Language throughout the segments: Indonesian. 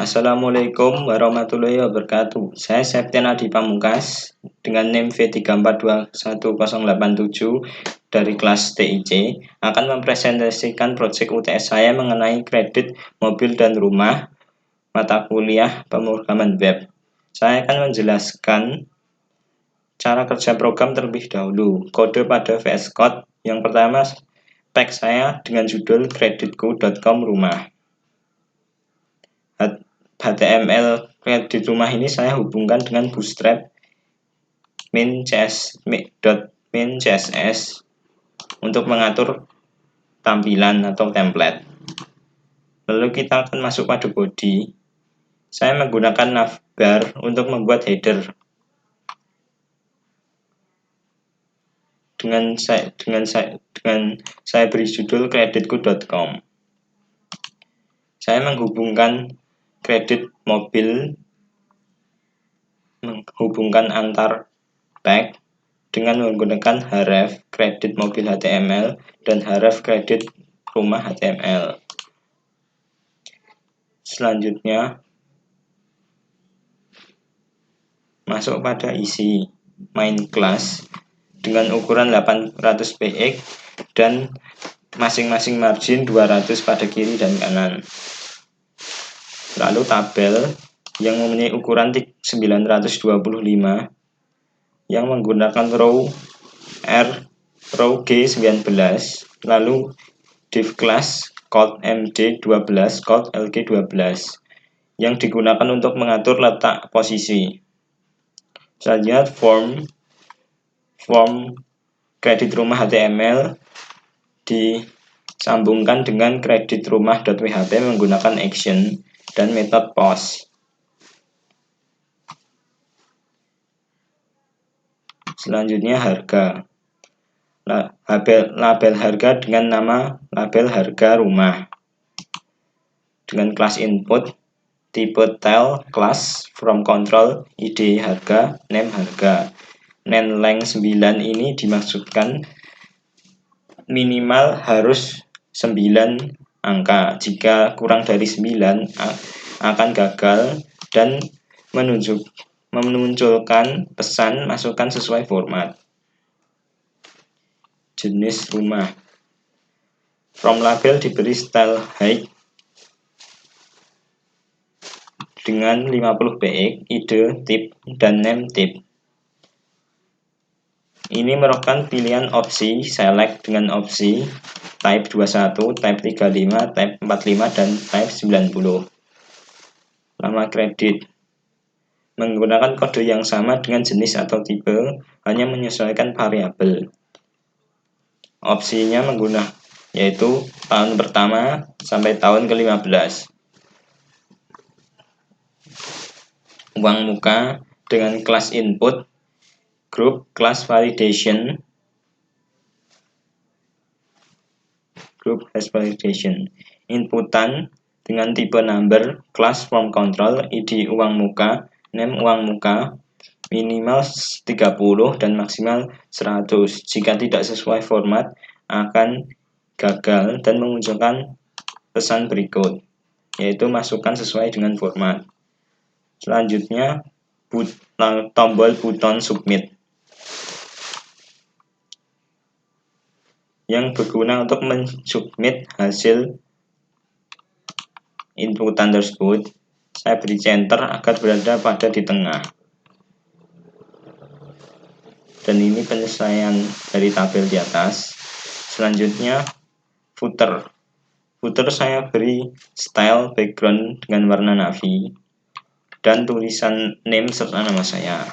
Assalamualaikum warahmatullahi wabarakatuh. Saya Septian Adi Pamungkas dengan NIM V34211087 dari kelas TIC akan mempresentasikan proyek UTS saya mengenai kredit mobil dan rumah mata kuliah pemrograman web. Saya akan menjelaskan cara kerja program terlebih dahulu. Kode pada VS Code yang pertama, tag saya dengan judul kreditku.com rumah. HTML kredit rumah ini saya hubungkan dengan Bootstrap min.css untuk mengatur tampilan atau template. Lalu kita akan masuk pada body. Saya menggunakan navbar untuk membuat header. Dengan saya beri judul kreditku.com. Saya menghubungkan kredit mobil, menghubungkan antar tag dengan menggunakan href kredit mobil HTML dan href kredit rumah HTML. Selanjutnya masuk pada isi main class dengan ukuran 800 px dan masing-masing margin 200 pada kiri dan kanan. Lalu tabel yang mempunyai ukuran 925 yang menggunakan row row G19, lalu div class code MD12 code LG12 yang digunakan untuk mengatur letak posisi. Selanjutnya form kredit rumah HTML disambungkan dengan kredit rumah.php menggunakan action dan metode post. Selanjutnya harga. Label harga dengan nama label harga rumah. Dengan kelas input, tipe tile, class, from control, id harga, name harga. Length 9 ini dimaksudkan minimal harus 9 angka. Jika kurang dari 9 akan gagal dan memunculkan pesan masukkan sesuai format. Jenis rumah. From label diberi style height dengan 50 px, ide, tip, dan name tip. Ini merupakan pilihan opsi select dengan opsi type 21, type 35, type 45, dan type 90. Nama kredit. Menggunakan kode yang sama dengan jenis atau tipe, hanya menyesuaikan variabel. Opsinya yaitu tahun pertama sampai tahun ke-15. Uang muka dengan kelas input, group class validation, group has validation. Inputan dengan tipe number, class from control, id uang muka, name uang muka, minimal 30 dan maksimal 100. Jika tidak sesuai format akan gagal dan memunculkan pesan berikut, yaitu masukkan sesuai dengan format. Selanjutnya tombol buton submit yang berguna untuk mensubmit hasil inputan tersebut. Saya beri center agar berada pada di tengah. Dan ini penyelesaian dari tabel di atas. Selanjutnya footer. Footer saya beri style background dengan warna navy dan tulisan name serta nama saya.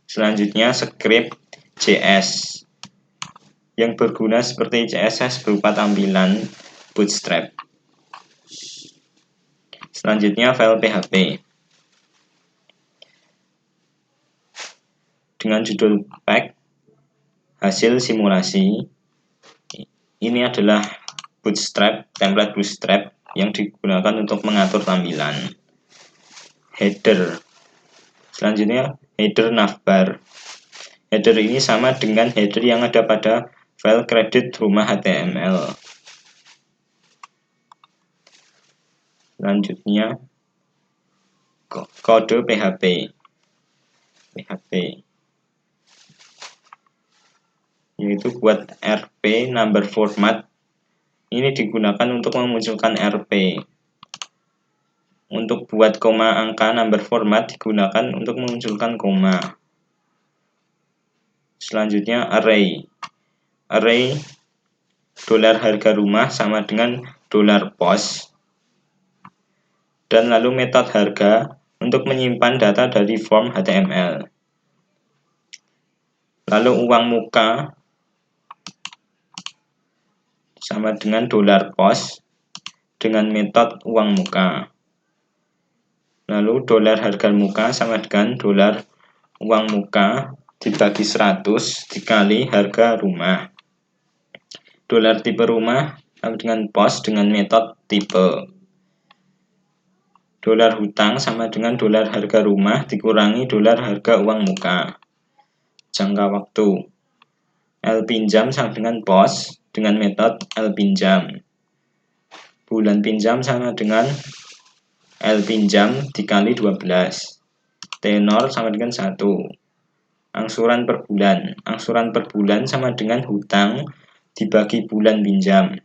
Selanjutnya script JS yang berguna seperti CSS berupa tampilan Bootstrap. Selanjutnya file PHP dengan judul pack hasil simulasi. Ini adalah Bootstrap, template Bootstrap yang digunakan untuk mengatur tampilan. Header. Selanjutnya header navbar. Header ini sama dengan header yang ada pada file kredit rumah HTML. Selanjutnya kode PHP yaitu buat RP number format. Ini digunakan untuk memunculkan RP. Untuk buat koma angka number format digunakan untuk memunculkan koma. Selanjutnya array dolar harga rumah sama dengan dolar pos. Dan lalu metode harga untuk menyimpan data dari form HTML. Lalu uang muka sama dengan dolar pos dengan metode uang muka. Lalu dolar harga muka sama dengan dolar uang muka dibagi 100 dikali harga rumah. Dolar tipe rumah sama dengan pos dengan metode tipe. Dolar hutang sama dengan dolar harga rumah dikurangi dolar harga uang muka. Jangka waktu L pinjam sama dengan pos dengan metode L pinjam. Bulan pinjam sama dengan L pinjam dikali 12. Tenor sama dengan 1. Angsuran per bulan sama dengan hutang dibagi bulan pinjam.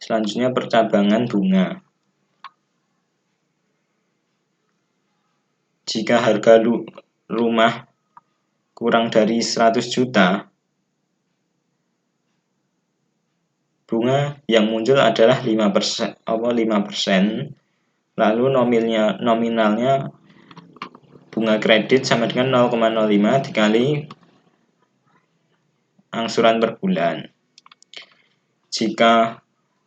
Selanjutnya percabangan bunga. Jika harga rumah kurang dari 100 juta, bunga yang muncul adalah 5%, lalu nominalnya bunga kredit sama dengan 0,05 dikali angsuran per bulan. Jika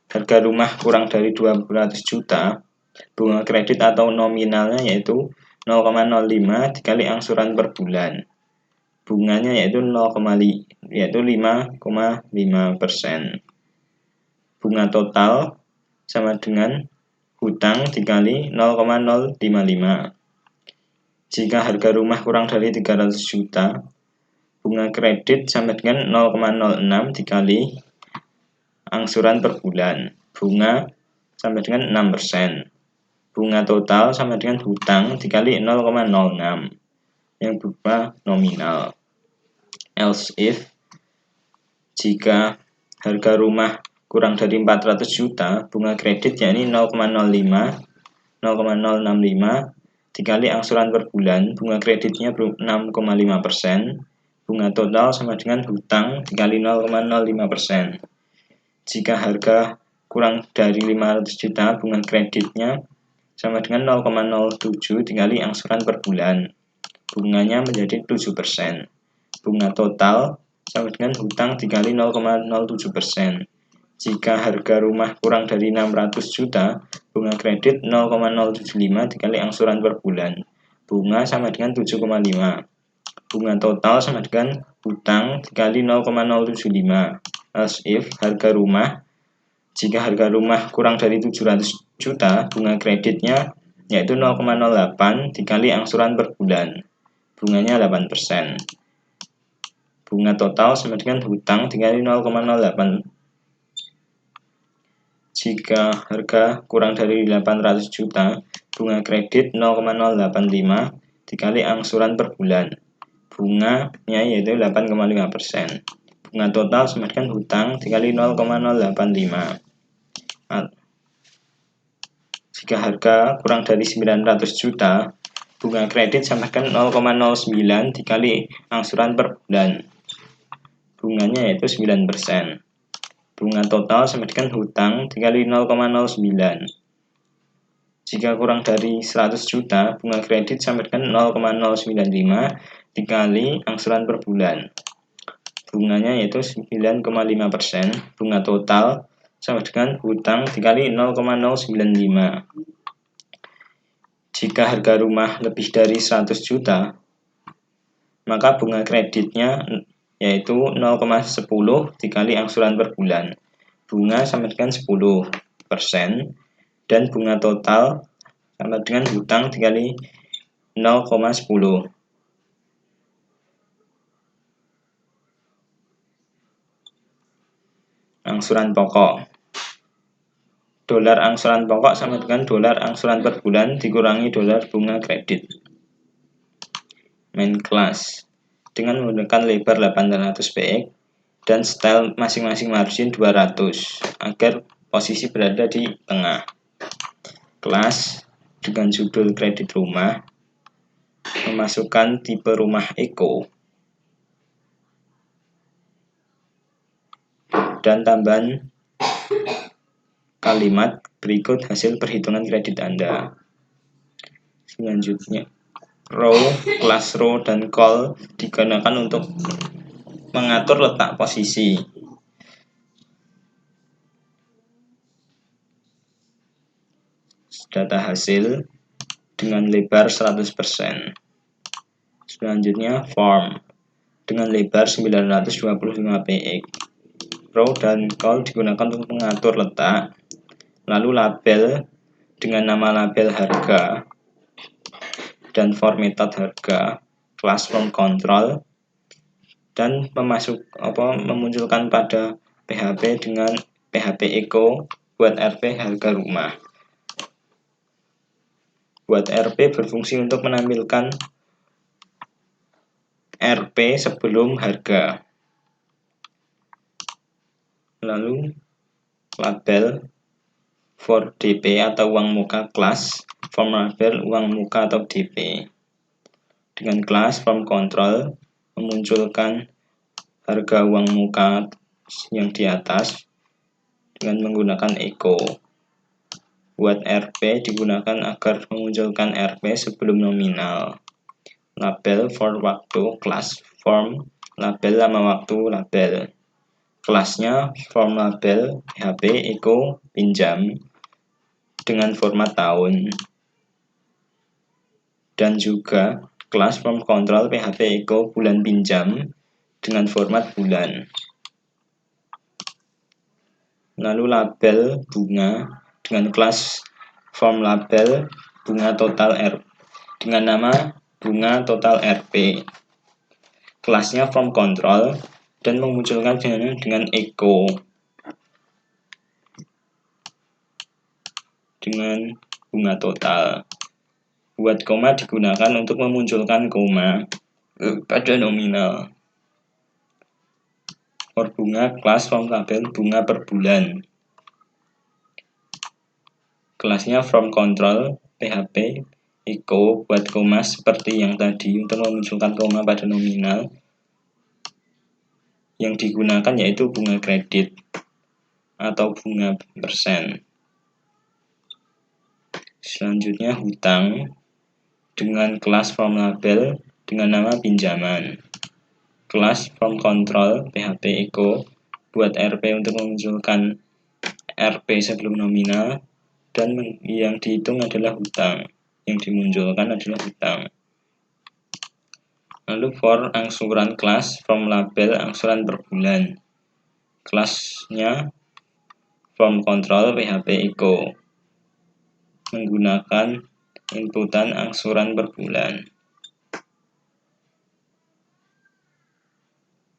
harga rumah kurang dari 200 juta, bunga kredit atau nominalnya yaitu 0,05 dikali angsuran per bulan. Bunganya yaitu 5,5%. Bunga total sama dengan hutang dikali 0,055. Jika harga rumah kurang dari 300 juta, bunga kredit sama dengan 0,06 dikali angsuran per bulan. Bunga sama dengan 6%. Bunga total sama dengan hutang dikali 0,06 yang berupa nominal. Else if, jika harga rumah kurang dari 400 juta, bunga kredit yakni 0,065 dikali angsuran per bulan, bunga kreditnya 6,5%, bunga total sama dengan hutang dikali 0,05%. Jika harga kurang dari 500 juta, bunga kreditnya sama dengan 0,07 dikali angsuran per bulan, bunganya menjadi 7%. Bunga total sama dengan hutang dikali 0,07%. Jika harga rumah kurang dari 600 juta, bunga kredit 0,075 dikali angsuran per bulan. Bunga sama dengan 7,5. Bunga total sama dengan hutang dikali 0,075. Else if jika harga rumah kurang dari 700 juta, bunga kreditnya yaitu 0,08 dikali angsuran per bulan. Bunganya 8%. Bunga total sama dengan hutang dikali 0,08. Jika harga kurang dari 800 juta, bunga kredit 0,085 dikali angsuran per bulan. Bunganya yaitu 8,5%. Bunga total sama dengan hutang dikali 0,085. Jika harga kurang dari 900 juta, bunga kredit sama dengan 0,09 dikali angsuran per bulan. Bunganya yaitu 9%. Bunga total sama dengan hutang dikali 0,09. Jika kurang dari 100 juta, bunga kredit sama dengan 0,095 dikali angsuran per bulan. Bunganya yaitu 9,5%. Bunga total sama dengan hutang dikali 0,095. Jika harga rumah lebih dari 100 juta, maka bunga kreditnya yaitu 0,10 dikali angsuran per bulan. Bunga sama dengan 10% dan bunga total sama dengan hutang dikali 0,10. Angsuran pokok. dolar angsuran pokok sama dengan dolar angsuran per bulan dikurangi dolar bunga kredit. Main class dengan menggunakan lebar 800 px dan style masing-masing margin 200 agar posisi berada di tengah. Kelas dengan judul kredit rumah, memasukkan tipe rumah Eco, dan tambahan kalimat berikut hasil perhitungan kredit Anda. Selanjutnya, row, class row, dan call digunakan untuk mengatur letak posisi. Data hasil dengan lebar 100%. Selanjutnya, form dengan lebar 925 px. Row dan call digunakan untuk mengatur letak. Lalu label dengan nama label harga dan formatted harga, class from control, dan memunculkan pada PHP dengan PHP Eco buat RP harga rumah. Buat RP berfungsi untuk menampilkan RP sebelum harga. Lalu label for DP atau uang muka, class from label uang muka atau DP. Dengan class from control memunculkan harga uang muka yang di atas dengan menggunakan Eco. Buat RP digunakan agar memunculkan RP sebelum nominal. Label for waktu, class form label lama waktu label. Kelasnya form label PHP Eco pinjam dengan format tahun. Dan juga kelas from control PHP Eco bulan pinjam dengan format bulan. Lalu label bunga dengan kelas form label bunga total R dengan nama bunga total RP. Kelasnya from control dan memunculkan dengan Eco dengan bunga total. Buat koma digunakan untuk memunculkan koma pada nominal. For bunga, kelas from label bunga per bulan. Kelasnya from control PHP Eco buat koma seperti yang tadi untuk memunculkan koma pada nominal. Yang digunakan yaitu bunga kredit atau bunga persen. Selanjutnya hutang dengan kelas from label dengan nama pinjaman. Kelas from control PHP Eco buat RP untuk memunculkan RP sebelum nominal, dan yang dihitung adalah hutang. Yang dimunculkan adalah hutang. Lalu for angsuran, kelas from label angsuran per bulan. Kelasnya from control PHP Eco menggunakan inputan angsuran per bulan.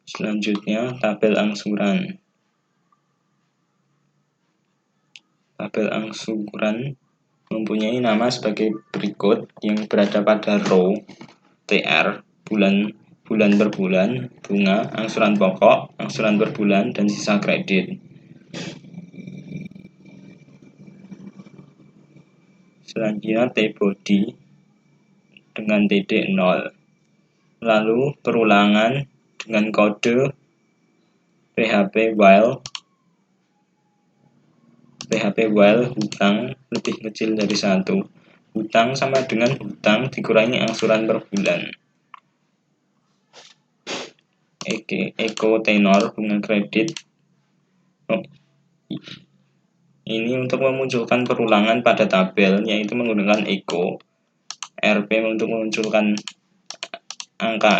Selanjutnya tabel angsuran. Tabel angsuran mempunyai nama sebagai berikut yang berada pada row TR bulan per bulan, bunga, angsuran pokok, angsuran per bulan, dan sisa kredit. Selanjutnya T-body dengan titik 0. Lalu perulangan dengan kode PHP while hutang lebih kecil dari 1. Hutang sama dengan hutang dikurangi angsuran per bulan. Eco tenor bunga kredit. Ini untuk memunculkan perulangan pada tabel, yaitu menggunakan Eco. RP untuk memunculkan angka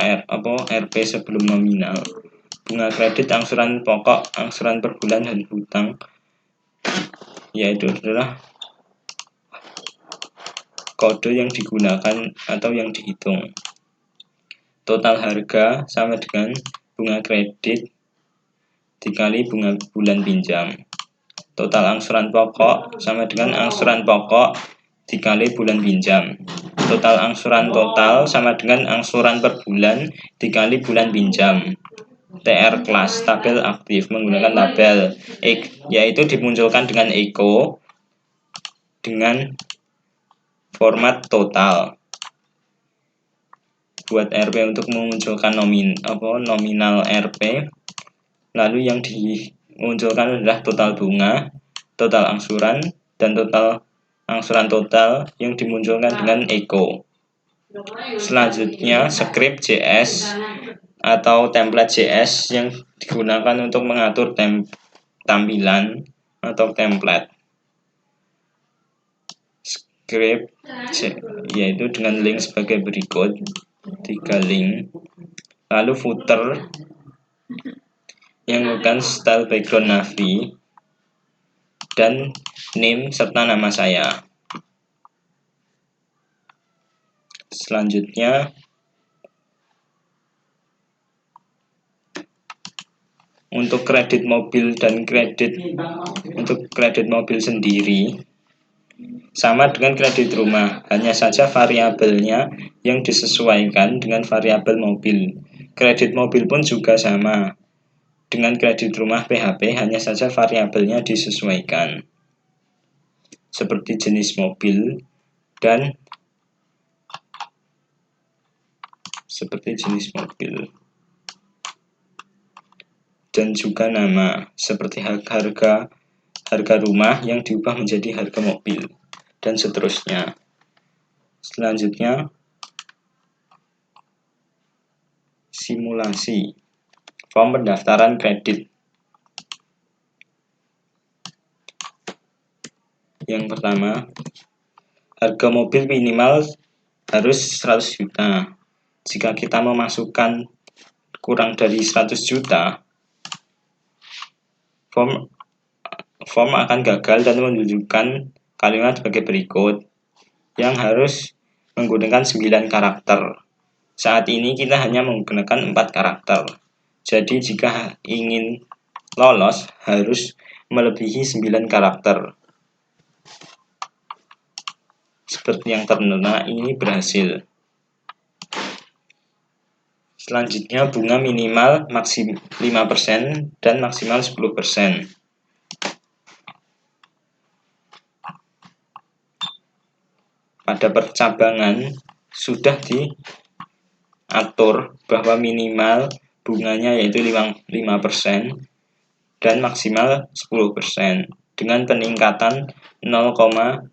RP sebelum nominal. Bunga kredit, angsuran pokok, angsuran per bulan, dan hutang, yaitu adalah kode yang digunakan atau yang dihitung. Total harga sama dengan bunga kredit dikali bunga bulan pinjam. Total angsuran pokok sama dengan angsuran pokok dikali bulan pinjam. Total angsuran total sama dengan angsuran per bulan dikali bulan pinjam. TR kelas tabel aktif menggunakan tabel yaitu dimunculkan dengan echo dengan format total. Buat RP untuk memunculkan nominal RP, lalu yang dimunculkan adalah total bunga, total angsuran, dan total angsuran total yang dimunculkan dengan echo. Selanjutnya script JS atau template JS yang digunakan untuk mengatur tampilan atau template. Script yaitu dengan link sebagai berikut, 3 link. Lalu footer yang menggunakan style background navy dan name serta nama saya. Selanjutnya untuk kredit mobil dan untuk kredit mobil sendiri sama dengan kredit rumah, hanya saja variabelnya yang disesuaikan dengan variabel mobil. Kredit mobil pun juga sama dengan kredit rumah PHP, hanya saja variabelnya disesuaikan seperti jenis mobil dan juga nama, seperti harga rumah yang diubah menjadi harga mobil dan seterusnya. Selanjutnya simulasi form pendaftaran kredit. Yang pertama, harga mobil minimal harus 100 juta. Jika kita memasukkan kurang dari 100 juta, form akan gagal dan menunjukkan kalimat sebagai berikut yang harus menggunakan 9 karakter. Saat ini kita hanya menggunakan 4 karakter. Jadi jika ingin lolos harus melebihi 9 karakter. Seperti yang tertera ini berhasil. Selanjutnya bunga minimal maksimal 5% dan maksimal 10%. Pada percabangan sudah diatur bahwa minimal bunganya yaitu 5% dan maksimal 10% dengan peningkatan 0,5%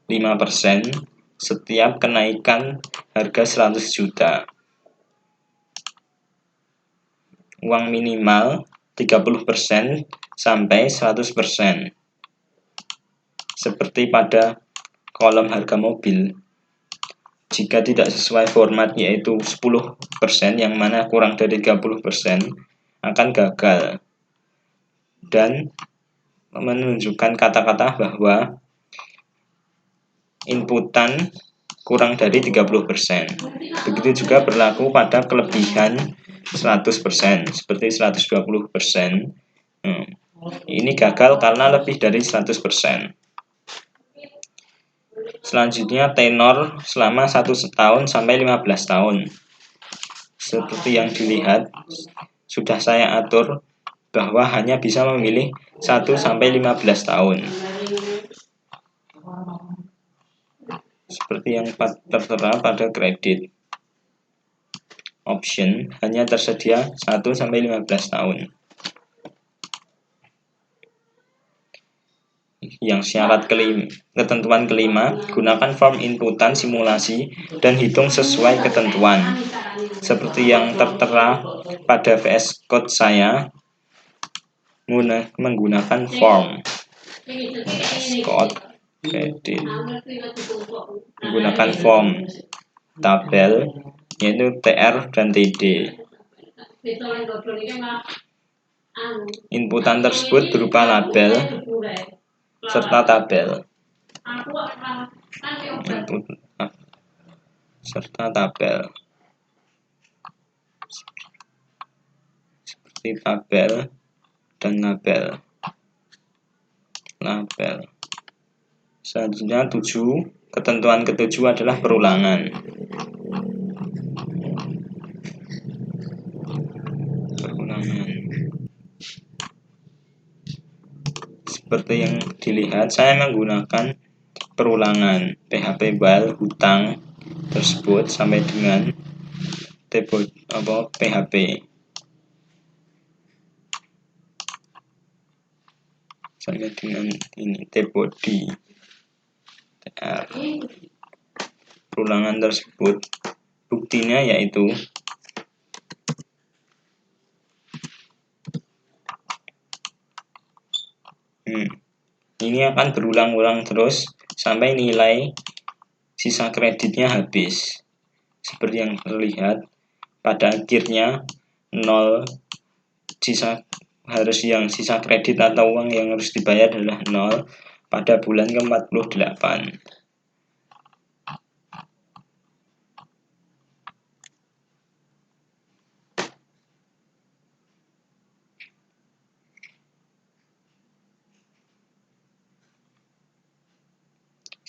setiap kenaikan harga 100 juta. Uang minimal 30% sampai 100%. Seperti pada kolom harga mobil. Jika tidak sesuai format yaitu 10% yang mana kurang dari 30% akan gagal dan menunjukkan kata-kata bahwa inputan kurang dari 30%. Begitu juga berlaku pada kelebihan 100% seperti 120%. Ini gagal karena lebih dari 100%. Selanjutnya tenor selama 1 tahun sampai 15 tahun. Seperti yang dilihat sudah saya atur bahwa hanya bisa memilih 1 sampai 15 tahun. Seperti yang tertera pada kredit. Option hanya tersedia 1 sampai 15 tahun. Yang syarat ketentuan kelima, gunakan form inputan simulasi dan hitung sesuai ketentuan. Seperti yang tertera pada VS Code saya menggunakan form VS Code kredit menggunakan form tabel yaitu TR dan TD. Inputan tersebut berupa label serta tabel. Seperti tabel dan label. label. Selanjutnya 7, ketentuan ke-7 adalah perulangan. Seperti yang dilihat, saya menggunakan perulangan PHP while hutang tersebut sampai dengan PHP sampai dengan ini tbody tr. Perulangan tersebut buktinya yaitu ini akan berulang-ulang terus sampai nilai sisa kreditnya habis. Seperti yang terlihat, pada akhirnya 0 sisa kredit atau uang yang harus dibayar adalah 0 pada bulan ke-48.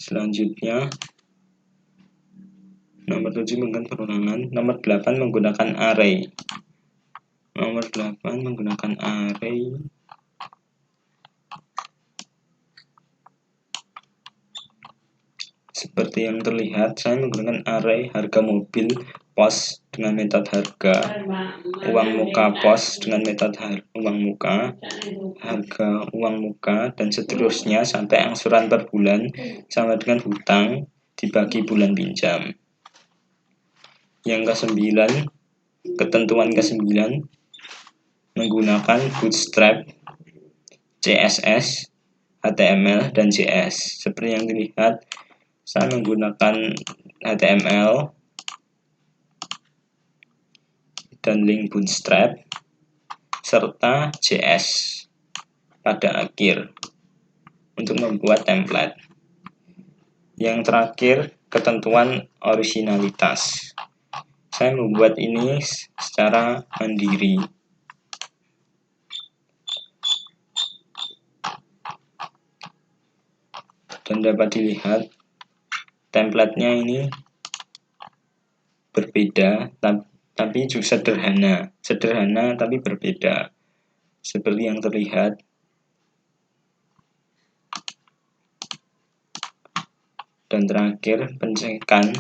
Selanjutnya nomor 7 menggunakan perulangan, nomor 8 menggunakan array. Nomor 8 menggunakan array. Seperti yang terlihat, saya menggunakan array harga mobil pos dengan metode harga, uang muka pos dengan metode uang muka, harga uang muka, dan seterusnya sampai angsuran per bulan sama dengan hutang dibagi bulan pinjam. Yang ke-9, ketentuan ke-9 menggunakan Bootstrap, CSS, HTML, dan JS. Seperti yang dilihat, saya menggunakan HTML dan link Bootstrap serta JS pada akhir untuk membuat template. Yang terakhir, ketentuan originalitas. Saya membuat ini secara mandiri. Dan dapat dilihat template-nya ini berbeda, tapi juga sederhana tapi berbeda, seperti yang terlihat. Dan terakhir, pengecekan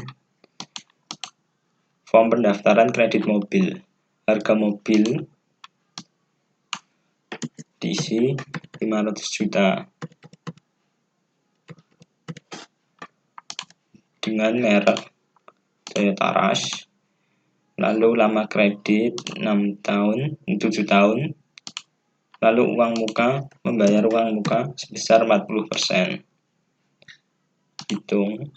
form pendaftaran kredit mobil. Harga mobil diisi 500 juta dengan merek Toyota Rush. Lalu lama kredit 7 tahun. Lalu membayar uang muka sebesar 40%. Hitung,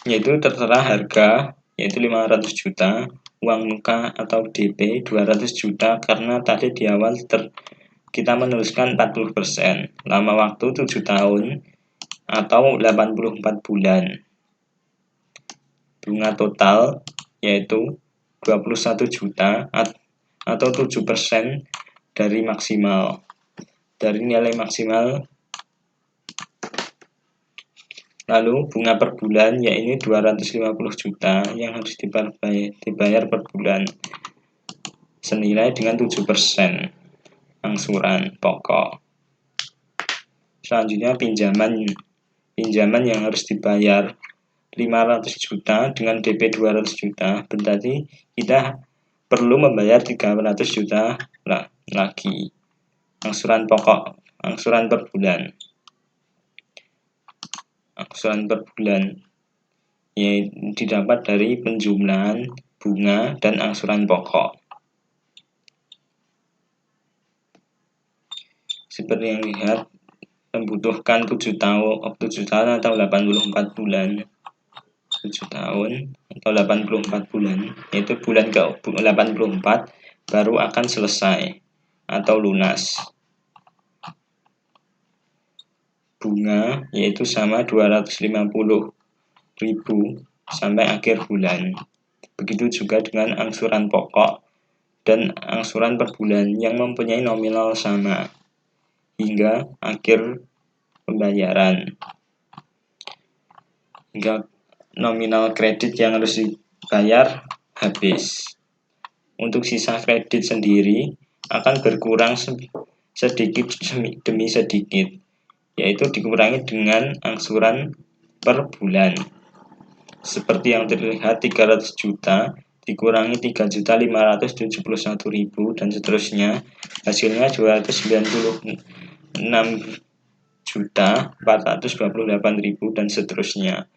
yaitu tertera harga yaitu 500 juta, uang muka atau DP 200 juta karena tadi di awal kita menuliskan 40%, lama waktu 7 tahun atau 84 bulan. Bunga total yaitu 21 juta atau 7% dari nilai maksimal. Lalu bunga per bulan yaitu 250 juta yang harus dibayar per bulan senilai dengan 7% angsuran pokok. Selanjutnya pinjaman yang harus dibayar 500 juta dengan DP 200 juta, berarti kita perlu membayar 300 juta lagi angsuran pokok, angsuran per bulan. Angsuran per bulan yang didapat dari penjumlahan bunga dan angsuran pokok. Seperti yang lihat, membutuhkan 7 tahun atau 84 bulan. 7 tahun atau 84 bulan, yaitu bulan ke-84 baru akan selesai atau lunas. Bunga yaitu sama 250.000 sampai akhir bulan. Begitu juga dengan angsuran pokok dan angsuran per bulan yang mempunyai nominal sama, hingga akhir pembayaran, hingga nominal kredit yang harus dibayar habis. Untuk sisa kredit sendiri akan berkurang sedikit demi sedikit, yaitu dikurangi dengan angsuran per bulan. Seperti yang terlihat, 300 juta dikurangi 3.571.000 dan seterusnya, hasilnya 296.428.000 dan seterusnya.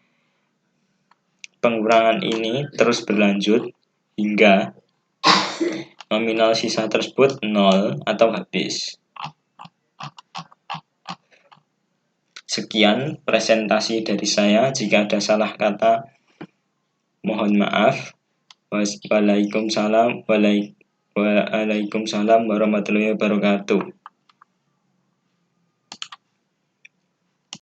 Pengurangan ini terus berlanjut hingga nominal sisa tersebut nol atau habis. Sekian presentasi dari saya. Jika ada salah kata, mohon maaf. Waalaikumsalam warahmatullahi wabarakatuh.